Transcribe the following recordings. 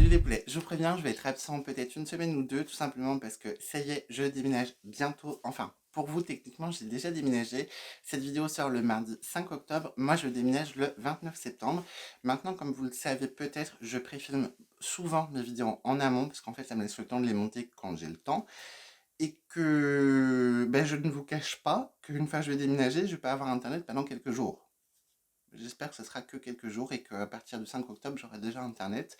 Salut les poulets, je vous préviens, je vais être absent peut-être une semaine ou deux, tout simplement parce que ça y est, je déménage bientôt. Enfin, pour vous, techniquement, j'ai déjà déménagé. Cette vidéo sort le mardi 5 octobre. Moi, je déménage le 29 septembre. Maintenant, comme vous le savez peut-être, je préfilme souvent mes vidéos en amont parce qu'en fait, ça me laisse le temps de les monter quand j'ai le temps. Et que ben, je ne vous cache pas qu'une fois que je vais déménager, je vais pas avoir internet pendant quelques jours. J'espère que ce sera que quelques jours et qu'à partir du 5 octobre, j'aurai déjà internet.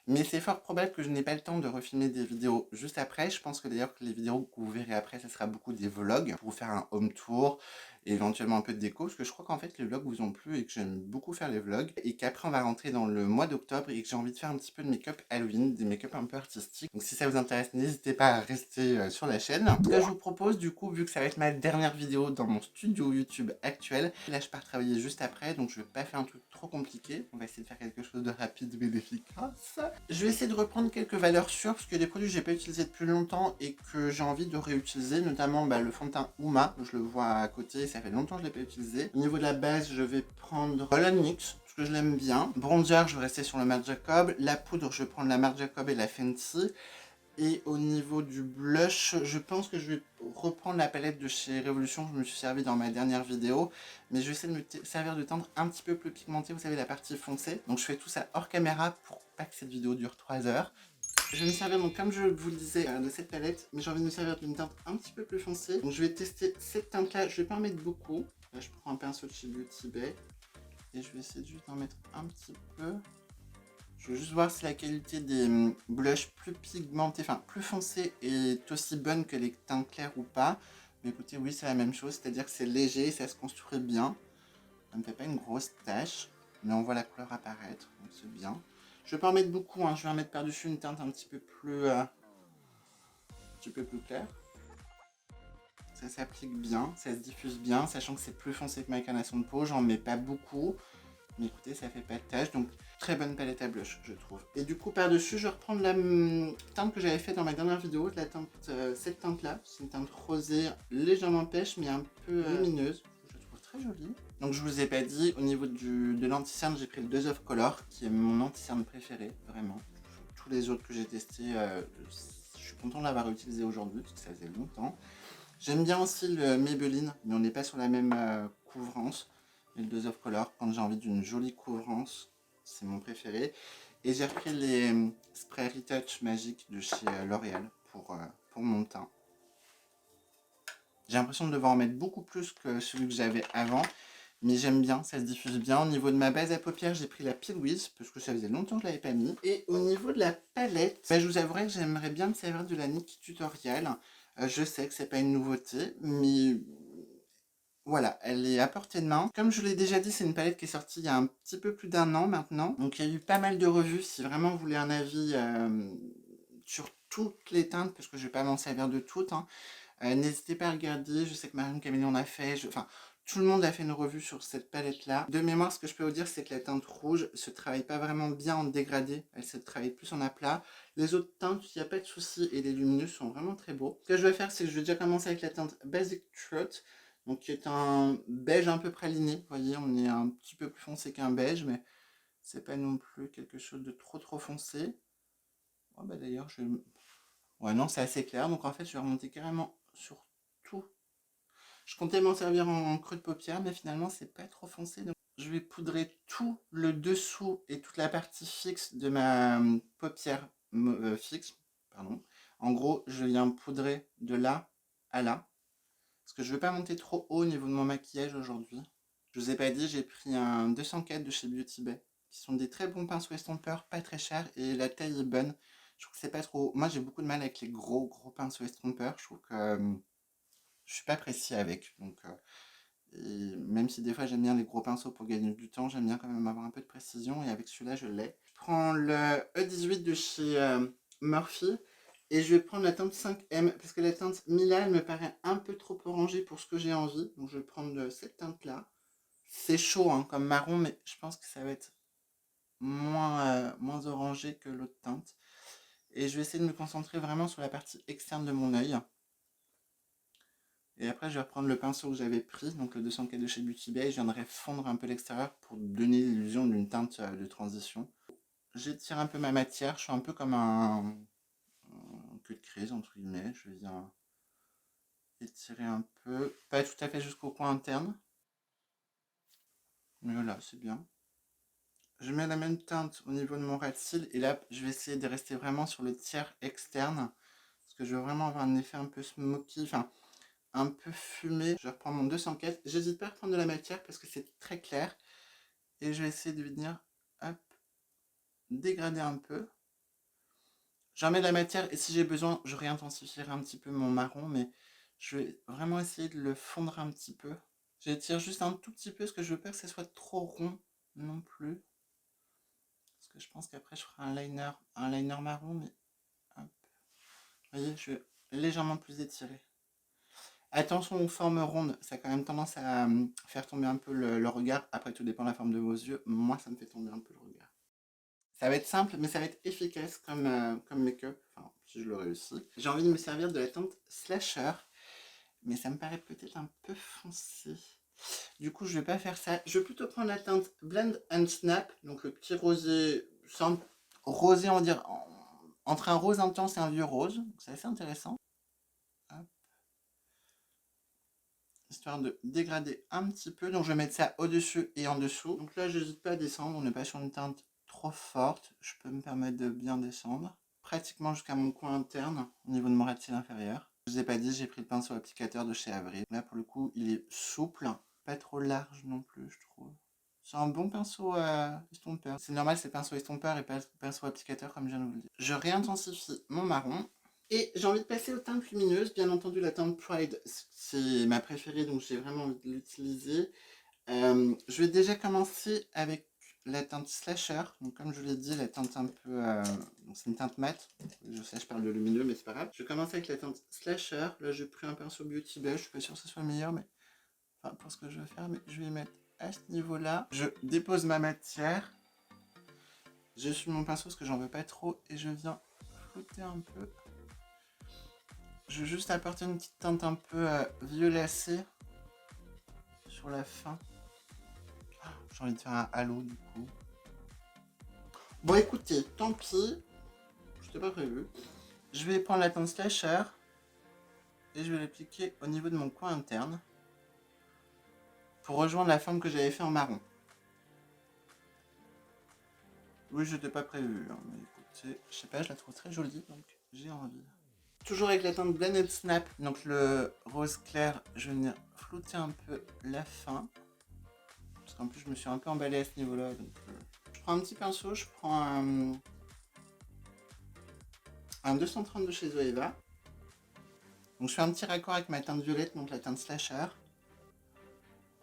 Mais c'est fort probable que je n'ai pas le temps de refilmer des vidéos juste après. Je pense que d'ailleurs que les vidéos que vous verrez après, ce sera beaucoup des vlogs pour vous faire un home tour et éventuellement un peu de déco. Parce que je crois qu'en fait les vlogs vous ont plu et que j'aime beaucoup faire les vlogs. Et qu'après on va rentrer dans le mois d'octobre et que j'ai envie de faire un petit peu de make-up Halloween, des make-up un peu artistiques. Donc si ça vous intéresse, n'hésitez pas à rester sur la chaîne. Ce que je vous propose du coup, vu que ça va être ma dernière vidéo dans mon studio YouTube actuel, là je pars travailler juste après, donc je vais pas faire un truc trop compliqué. On va essayer de faire quelque chose de rapide mais d'efficace. Je vais essayer de reprendre quelques valeurs sûres parce qu'il y a des produits que j'ai pas utilisés depuis longtemps et que j'ai envie de réutiliser, notamment le fond de teint Uma, je le vois à côté, ça fait longtemps que je l'ai pas utilisé. Au niveau de la base, je vais prendre Holland NYX, parce que je l'aime bien. Bronzer, je vais rester sur le Marc Jacob. La poudre, je vais prendre la Marc Jacob et la Fenty. Et au niveau du blush, je pense que je vais reprendre la palette de chez Révolution, je me suis servi dans ma dernière vidéo, mais je vais essayer de me servir de teinte un petit peu plus pigmentée, vous savez la partie foncée. Donc je fais tout ça hors caméra pour pas que cette vidéo dure 3 heures. Je vais me servir, donc comme je vous le disais, de cette palette, mais j'ai envie de me servir d'une teinte un petit peu plus foncée. Donc je vais tester cette teinte là, je vais pas en mettre beaucoup. Là je prends un pinceau de chez Beauty Bay, et je vais essayer de juste en mettre un petit peu. Je veux juste voir si la qualité des blushs plus pigmentés, enfin plus foncés est aussi bonne que les teintes claires ou pas. Mais écoutez, oui, c'est la même chose, c'est-à-dire que c'est léger, ça se construit bien. Ça ne me fait pas une grosse tache, mais on voit la couleur apparaître, donc c'est bien. Je vais pas en mettre beaucoup, hein, je vais en mettre par-dessus une teinte un petit peu plus claire. Ça s'applique bien, ça se diffuse bien, sachant que c'est plus foncé que ma carnation de peau, j'en mets pas beaucoup. Mais écoutez, ça fait pas de tache, donc très bonne palette à blush, je trouve. Et du coup, par-dessus, je vais reprendre la teinte que j'avais faite dans ma dernière vidéo, la teinte, cette teinte-là. C'est une teinte rosée, légèrement pêche, mais un peu lumineuse. Je la trouve très jolie. Donc je vous ai pas dit, au niveau de l'anti-cerne, j'ai pris le Dose of Color, qui est mon anti-cerne préféré, vraiment. Tous les autres que j'ai testés, je suis content de l'avoir utilisé aujourd'hui, parce que ça faisait longtemps. J'aime bien aussi le Maybelline, mais on n'est pas sur la même couvrance. Et le Dose of Color, quand j'ai envie d'une jolie couvrance, c'est mon préféré. Et j'ai repris les sprays Retouch magiques de chez L'Oréal pour mon teint. J'ai l'impression de devoir en mettre beaucoup plus que celui que j'avais avant, mais j'aime bien, ça se diffuse bien. Au niveau de ma base à paupières, j'ai pris la Peel Wiz, parce que ça faisait longtemps que je ne l'avais pas mis. Et au niveau de la palette, je vous avouerai que j'aimerais bien me servir de la Nikkie Tutorial. Je sais que c'est pas une nouveauté, mais voilà, elle est à portée de main. Comme je vous l'ai déjà dit, c'est une palette qui est sortie il y a un petit peu plus d'un an maintenant. Donc il y a eu pas mal de revues. Si vraiment vous voulez un avis sur toutes les teintes, parce que je ne vais pas m'en servir de toutes, hein, n'hésitez pas à regarder. Je sais que Marion Camille en a fait. Enfin, tout le monde a fait une revue sur cette palette-là. De mémoire, ce que je peux vous dire, c'est que la teinte rouge se travaille pas vraiment bien en dégradé. Elle se travaille plus en aplat. Les autres teintes, il n'y a pas de souci. Et les lumineux sont vraiment très beaux. Ce que je vais faire, c'est que je vais déjà commencer avec la teinte Basic Truth. Donc, qui est un beige un peu praliné. Vous voyez, on est un petit peu plus foncé qu'un beige, mais c'est pas non plus quelque chose de trop foncé. Oh, bah d'ailleurs, je... Ouais, non, c'est assez clair. Donc, en fait, je vais remonter carrément sur tout. Je comptais m'en servir en creux de paupière, mais finalement, c'est pas trop foncé. Donc, je vais poudrer tout le dessous et toute la partie fixe de ma paupière fixe. Pardon. En gros, je viens poudrer de là à là. Parce que je ne veux pas monter trop haut au niveau de mon maquillage aujourd'hui. Je vous ai pas dit, j'ai pris un 204 de chez Beauty Bay, qui sont des très bons pinceaux estompeurs, pas très chers, et la taille est bonne. Je trouve que c'est pas trop... Moi, j'ai beaucoup de mal avec les gros pinceaux estompeurs. Je trouve que je suis pas précis avec. Donc, et même si des fois j'aime bien les gros pinceaux pour gagner du temps, j'aime bien quand même avoir un peu de précision, et avec celui-là, je l'ai. Je prends le E18 de chez Morphe. Et je vais prendre la teinte 5M, parce que la teinte Mila, elle me paraît un peu trop orangée pour ce que j'ai envie. Donc je vais prendre cette teinte-là. C'est chaud hein, comme marron, mais je pense que ça va être moins orangé que l'autre teinte. Et je vais essayer de me concentrer vraiment sur la partie externe de mon œil. Et après, je vais reprendre le pinceau que j'avais pris, donc le 204 de chez Beauty Bay. Je viendrai fondre un peu l'extérieur pour donner l'illusion d'une teinte de transition. j'étire un peu ma matière. Je suis un peu comme un queue de crise, entre guillemets. Je viens étirer un peu, pas tout à fait jusqu'au coin interne. Mais voilà, c'est bien. Je mets la même teinte au niveau de mon ras de cils et là, je vais essayer de rester vraiment sur le tiers externe parce que je veux vraiment avoir un effet un peu smoky, enfin un peu fumé. Je reprends mon 204. J'hésite pas à reprendre de la matière parce que c'est très clair et je vais essayer de venir, hop, dégrader un peu. J'en mets de la matière et si j'ai besoin, je réintensifierai un petit peu mon marron, mais je vais vraiment essayer de le fondre un petit peu. J'étire juste un tout petit peu parce que je veux pas que ce soit trop rond non plus. Parce que je pense qu'après je ferai un liner marron, mais hop. Vous voyez, je vais légèrement plus étirer. Attention aux formes rondes, ça a quand même tendance à faire tomber un peu le regard. Après, tout dépend de la forme de vos yeux. Moi, ça me fait tomber un peu le regard. Ça va être simple, mais ça va être efficace comme make-up. Enfin, si je le réussis. J'ai envie de me servir de la teinte Slasher, mais ça me paraît peut-être un peu foncé. Du coup, je vais pas faire ça. Je vais plutôt prendre la teinte Blend and Snap, donc le petit rosé simple, rosé, on va dire, entre un rose intense et un vieux rose. C'est assez intéressant. Hop. Histoire de dégrader un petit peu. Donc, je vais mettre ça au-dessus et en dessous. Donc là, j'hésite pas à descendre. On n'est pas sur une teinte trop forte. Je peux me permettre de bien descendre. Pratiquement jusqu'à mon coin interne, au niveau de mon ras de cils inférieur. Je vous ai pas dit, j'ai pris le pinceau applicateur de chez Avril. Là, pour le coup, il est souple. Pas trop large non plus, je trouve. C'est un bon pinceau estompeur. C'est normal, c'est pinceau estompeur et pas pinceau applicateur, comme je viens de vous le dire. Je réintensifie mon marron. Et j'ai envie de passer aux teintes lumineuses. Bien entendu, la teinte Pride, c'est ma préférée, donc j'ai vraiment envie de l'utiliser. Je vais déjà commencer avec la teinte Slasher. Donc, comme je vous l'ai dit, la teinte un peu... c'est une teinte mate. Je sais, je parle de lumineux, mais c'est pas grave. Je commence avec la teinte Slasher. Là, j'ai pris un pinceau Beauty Beige. Je suis pas sûr que ce soit le meilleur, mais... Enfin, pour ce que je veux faire, mais je vais mettre à ce niveau-là. Je dépose ma matière. Je suis mon pinceau parce que j'en veux pas trop. Et je viens flouter un peu. Je vais juste apporter une petite teinte un peu violacée sur la fin. J'ai envie de faire un halo du coup. Bon écoutez, tant pis. C'était pas prévu. Je vais prendre la teinte Slasher. Et je vais l'appliquer au niveau de mon coin interne. Pour rejoindre la forme que j'avais fait en marron. Oui, je n'étais pas prévu. Hein, mais écoutez, je sais pas, je la trouve très jolie. Donc j'ai envie. Toujours avec la teinte Blended Snap. Donc le rose clair, je vais venir flouter un peu la fin. Parce qu'en plus, je me suis un peu emballé à ce niveau-là. Donc, je prends un petit pinceau, je prends un 230 de chez Zoeva. Donc, je fais un petit raccord avec ma teinte violette, donc la teinte Slasher.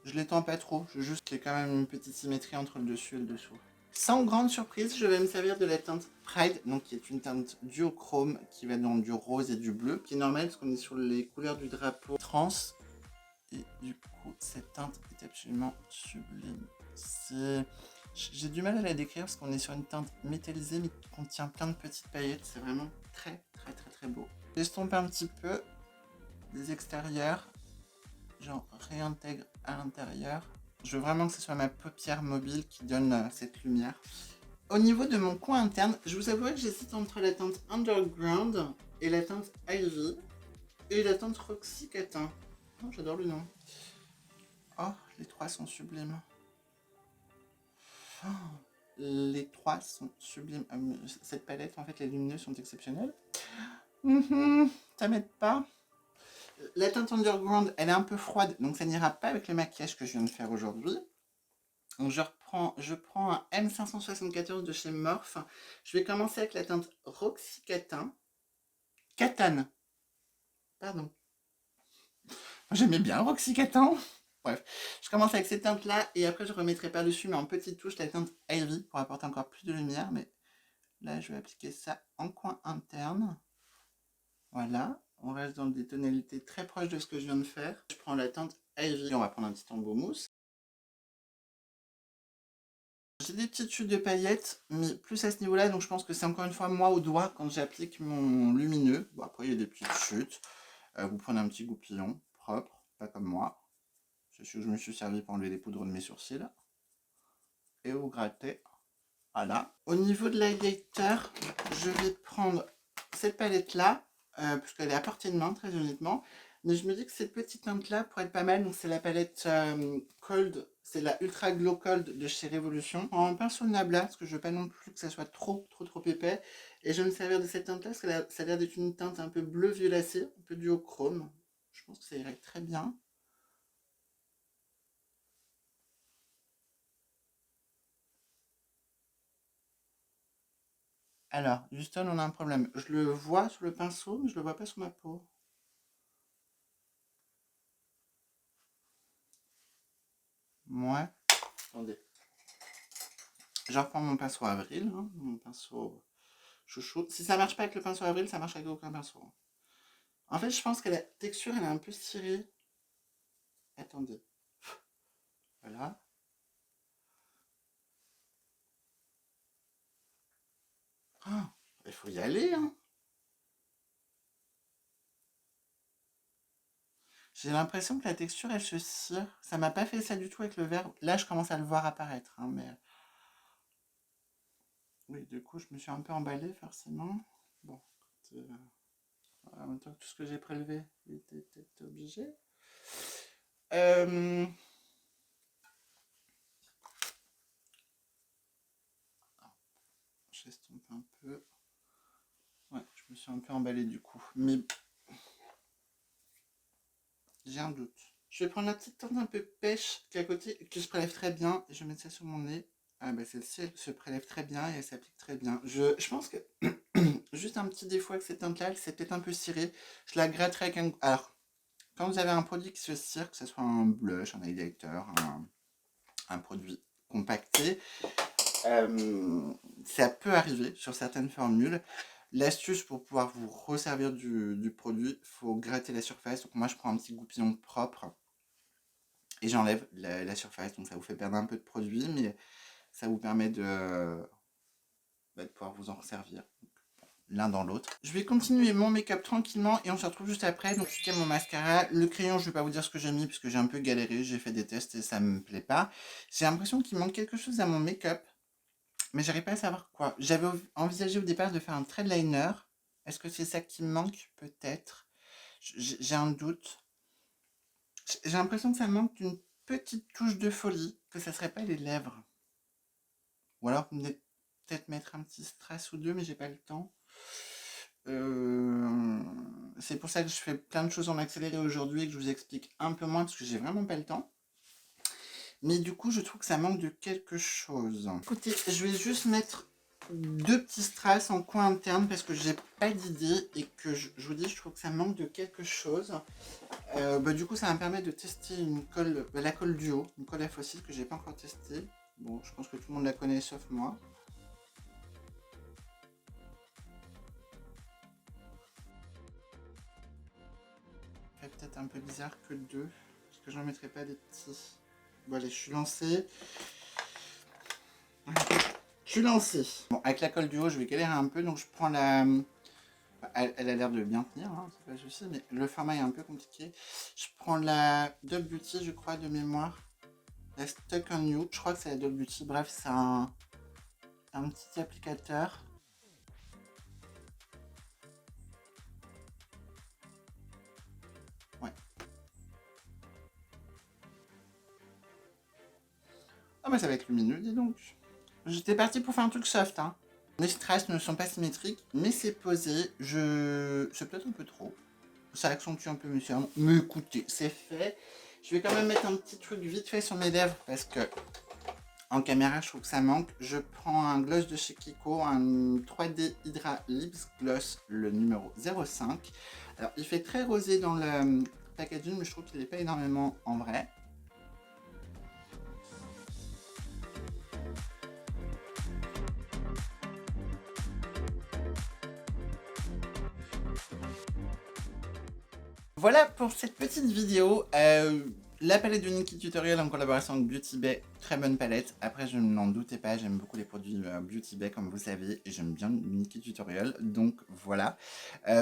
Je l'étends pas trop, je veux juste qu'il y ait quand même une petite symétrie entre le dessus et le dessous. Sans grande surprise, je vais me servir de la teinte Pride, donc qui est une teinte duochrome qui va dans du rose et du bleu, qui est normal parce qu'on est sur les couleurs du drapeau trans. Et du coup, cette teinte est absolument sublime. J'ai du mal à la décrire parce qu'on est sur une teinte métallisée mais qui contient plein de petites paillettes. C'est vraiment très très très très beau. J'estompe un petit peu des extérieurs. J'en réintègre à l'intérieur. Je veux vraiment que ce soit ma paupière mobile qui donne cette lumière. Au niveau de mon coin interne, je vous avoue que j'hésite entre la teinte Underground et la teinte Ivy et la teinte Roxy Catin. Oh, j'adore le nom. Oh, les trois sont sublimes. Oh, les trois sont sublimes. Cette palette, en fait, les lumineux sont exceptionnels. Ça m'aide pas. La teinte Underground, elle est un peu froide, donc ça n'ira pas avec le maquillage que je viens de faire aujourd'hui. Donc je prends un M574 de chez Morphe. Je vais commencer avec la teinte Roxy Catin. Catane. Pardon. J'aimais bien Roxy Catin. Bref, je commence avec cette teinte-là et après je remettrai par-dessus, mais en petite touche, la teinte Ivy pour apporter encore plus de lumière. Mais là, je vais appliquer ça en coin interne. Voilà, on reste dans des tonalités très proches de ce que je viens de faire. Je prends la teinte Ivy, on va prendre un petit embout mousse. J'ai des petites chutes de paillettes, mais plus à ce niveau-là, donc je pense que c'est encore une fois moi au doigt quand j'applique mon lumineux. Bon, après, il y a des petites chutes. Vous prenez un petit goupillon propre, pas comme moi. C'est sûr que je me suis servi pour enlever les poudres de mes sourcils. Et vous grattez. Voilà. Au niveau de l'highlighter, je vais prendre cette palette-là, puisqu'elle est à portée de main, très honnêtement. Mais je me dis que cette petite teinte-là pourrait être pas mal. Donc, c'est la palette Cold, c'est la Ultra Glow Cold de chez Révolution. En pinceau Nabla, parce que je veux pas non plus que ça soit trop épais. Et je vais me servir de cette teinte-là, parce que ça a l'air d'être une teinte un peu bleu violacé, un peu duochrome. Je pense que ça irait très bien. Alors, Houston, on a un problème. Je le vois sur le pinceau, mais je le vois pas sur ma peau. Moi, attendez. Je reprends mon pinceau avril, hein, mon pinceau chouchou. Si ça marche pas avec le pinceau avril, ça marche avec aucun pinceau. En fait, je pense que la texture, elle est un peu cirée. Attendez. Voilà. Ah, il faut y aller, hein. J'ai l'impression que la texture, elle se cire. Ça m'a pas fait ça du tout avec le verre. Là, je commence à le voir apparaître, hein, mais... Oui, du coup, je me suis un peu emballée, forcément. Bon, en même temps que tout ce que j'ai prélevé, il était peut-être obligé. Euh... J'estompe un peu. Ouais, je me suis un peu emballée du coup. Mais j'ai un doute. Je vais prendre la petite teinte un peu pêche qui est à côté, que je prélève très bien. Et je vais mettre ça sur mon nez. Ah bah celle-ci, elle se prélève très bien et elle s'applique très bien. Je pense que juste un petit défaut avec cette teinte-là, c'est peut-être un peu ciré. Je la gratterai avec un... Alors, quand vous avez un produit qui se cire, que ce soit un blush, un highlighter, un produit compacté, ça peut arriver sur certaines formules. L'astuce pour pouvoir vous resservir du produit, il faut gratter la surface. Donc moi je prends un petit goupillon propre et j'enlève la surface. Donc ça vous fait perdre un peu de produit, mais ça vous permet de pouvoir vous en resservir. L'un dans l'autre. Je vais continuer mon make-up tranquillement et on se retrouve juste après. Donc je mon mascara. Le crayon, je vais pas vous dire ce que j'ai mis puisque j'ai un peu galéré. J'ai fait des tests et ça me plaît pas. J'ai l'impression qu'il manque quelque chose à mon make-up. Mais j'arrive pas à savoir quoi. J'avais envisagé au départ de faire un trade liner. Est-ce que c'est ça qui me manque? Peut-être. J'ai un doute. J'ai l'impression que ça manque d'une petite touche de folie, que ça serait pas les lèvres. Ou alors peut-être mettre un petit strass ou deux, mais j'ai pas le temps. C'est pour ça que je fais plein de choses en accéléré aujourd'hui et que je vous explique un peu moins parce que j'ai vraiment pas le temps. Mais du coup, je trouve que ça manque de quelque chose. Écoutez, je vais juste mettre deux petits strass en coin interne parce que j'ai pas d'idée et que je vous dis, je trouve que ça manque de quelque chose. Du coup, ça va me permettre de tester une colle, la colle duo, une colle à fossiles que j'ai pas encore testée. Bon, je pense que tout le monde la connaît sauf moi. Ça fait peut-être un peu bizarre que deux. Est-ce que j'en mettrai pas des petits? Bon allez, je suis lancé. Je suis lancé. Bon, avec la colle duo, je vais galérer un peu, donc je prends la... Elle a l'air de bien tenir, hein, c'est pas le souci, mais le format est un peu compliqué. Je prends la Dove Beauty, je crois, de mémoire. La Stuck on You, je crois que c'est la Dove Beauty. Bref, c'est un petit applicateur. Ouais. Ah bah ça va être lumineux, dis donc. J'étais parti pour faire un truc soft, hein. Les strass ne sont pas symétriques, mais c'est posé. C'est peut-être un peu trop. Ça accentue un peu mes cernes. Mais écoutez, c'est fait. Je vais quand même mettre un petit truc vite fait sur mes lèvres parce que en caméra, je trouve que ça manque. Je prends un gloss de chez Kiko, un 3D Hydra Lips Gloss, le numéro 05. Alors, il fait très rosé dans le packaging, mais je trouve qu'il n'est pas énormément en vrai. Voilà pour cette petite vidéo. La palette de Nikki Tutorial en collaboration avec Beauty Bay, très bonne palette. Après, je n'en doutais pas, j'aime beaucoup les produits Beauty Bay, comme vous savez, et j'aime bien Nikki Tutorial, donc voilà.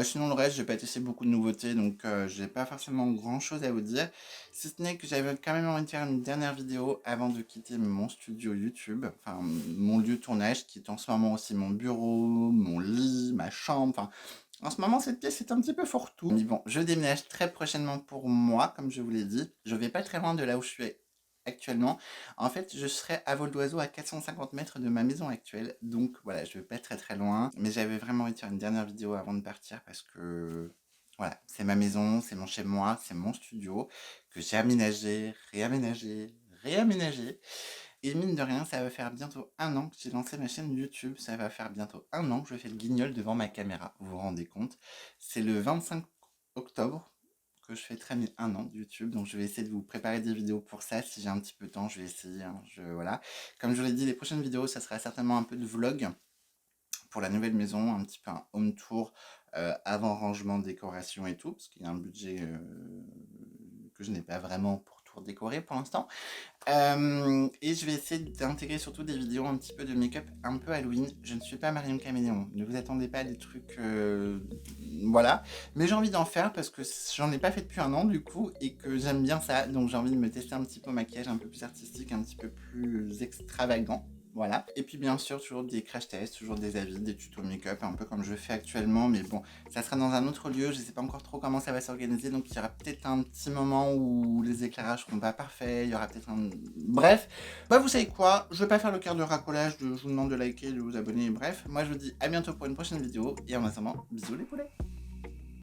Sinon, le reste, j'ai pas testé beaucoup de nouveautés, donc j'ai pas forcément grand chose à vous dire. Si ce n'est que j'avais quand même envie de faire une dernière vidéo avant de quitter mon studio YouTube, enfin mon lieu de tournage, qui est en ce moment aussi mon bureau, mon lit, ma chambre, enfin. En ce moment, cette pièce est un petit peu fourre-tout. Mais bon, je déménage très prochainement pour moi, comme je vous l'ai dit. Je vais pas très loin de là où je suis actuellement. En fait, je serai à vol d'oiseau à 450 mètres de ma maison actuelle. Donc voilà, je vais pas être très loin. Mais j'avais vraiment envie de faire une dernière vidéo avant de partir parce que voilà, c'est ma maison, c'est mon chez-moi, c'est mon studio que j'ai aménagé, réaménagé, réaménagé. Et mine de rien, ça va faire bientôt 1 an que j'ai lancé ma chaîne YouTube. Ça va faire bientôt 1 an que je fais le guignol devant ma caméra. Vous vous rendez compte? C'est le 25 octobre que je fêterai mes 1 an de YouTube. Donc je vais essayer de vous préparer des vidéos pour ça. Si j'ai un petit peu de temps, je vais essayer, hein. Voilà. Comme je vous l'ai dit, les prochaines vidéos, ça sera certainement un peu de vlog pour la nouvelle maison, un petit peu un home tour avant rangement, décoration et tout, parce qu'il y a un budget que je n'ai pas vraiment pour tout décorer pour l'instant. Et je vais essayer d'intégrer surtout des vidéos un petit peu de make-up un peu Halloween. Je ne suis pas Marion Caméléon, ne vous attendez pas à des trucs... voilà. Mais j'ai envie d'en faire parce que j'en ai pas fait depuis 1 an du coup et que j'aime bien ça. Donc j'ai envie de me tester un petit peu au maquillage un peu plus artistique, un petit peu plus extravagant. Voilà. Et puis bien sûr, toujours des crash tests, toujours des avis, des tutos make-up, un peu comme je fais actuellement. Mais bon, ça sera dans un autre lieu. Je ne sais pas encore trop comment ça va s'organiser. Donc il y aura peut-être un petit moment où les éclairages seront pas parfaits. Il y aura peut-être un... Bref. Bah vous savez quoi, je vais pas faire le quart de racolage. Je vous demande de liker, de vous abonner. Bref, moi je vous dis à bientôt pour une prochaine vidéo. Et en attendant, bisous les poulets.